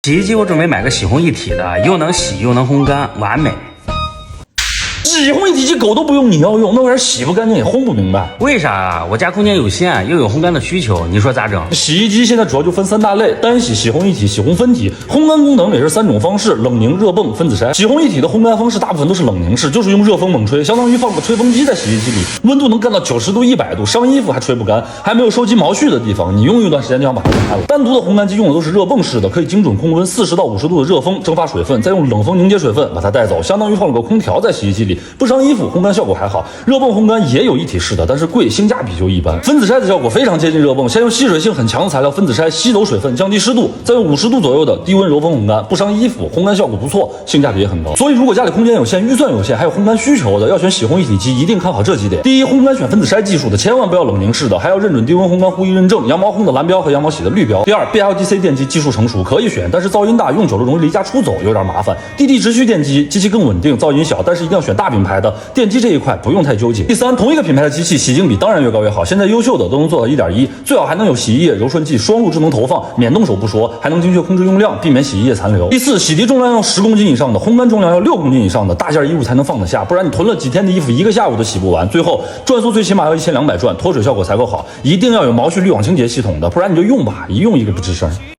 洗衣机我准备买个洗烘一体的，又能洗又能烘干，完美。洗烘一体机狗都不用，你要用，那玩意儿洗不干净也烘不明白。为啥啊？我家空间有限，又有烘干的需求，你说咋整？洗衣机现在主要就分三大类：单洗、洗烘一体、洗烘分体。烘干功能也是三种方式：冷凝、热泵、分子筛。洗烘一体的烘干方式大部分都是冷凝式，就是用热风猛吹，相当于放个吹风机在洗衣机里，温度能干到90度、100度，伤衣服还吹不干，还没有收集毛絮的地方，你用一段时间就想把它开了。单独的烘干机用的都是热泵式的，可以精准控温40到50度的热风蒸发水分，再用冷风凝结水分把它带走，相当于放了个空调在洗衣机里，不伤衣服，烘干效果还好。热泵烘干也有一体式的，但是贵，性价比就一般。分子筛的效果非常接近热泵，先用吸水性很强的材料分子筛吸走水分，降低湿度，再用50度左右的低温柔风烘干，不伤衣服，烘干效果不错，性价比也很高。所以如果家里空间有限、预算有限，还有烘干需求的，要选洗烘一体机，一定看好这几点。第一，烘干选分子筛技术的，千万不要冷凝式的，还要认准低温烘干呼吁认证、羊毛烘的蓝标和羊毛洗的绿标。第二 ，BLDC 电机技术成熟，可以选，但是噪音大，用久了容易离家出走，有点麻烦。DD 直驱电机机器更稳定，噪音小，但是一定要选大品牌的。电机这一块不用太纠结。第三，同一个品牌的机器洗净比当然越高越好，现在优秀的都能做到1.1，最好还能有洗衣液、柔顺剂双路智能投放，免动手不说，还能精确控制用量，避免洗衣液残留。第四，洗涤重量要10公斤以上的，烘干重量要6公斤以上的，大件衣物才能放得下，不然你囤了几天的衣服，一个下午都洗不完。最后，转速最起码要1200转，脱水效果才够好，一定要有毛絮滤网清洁系统的，不然你就用吧，一用一个不吱声。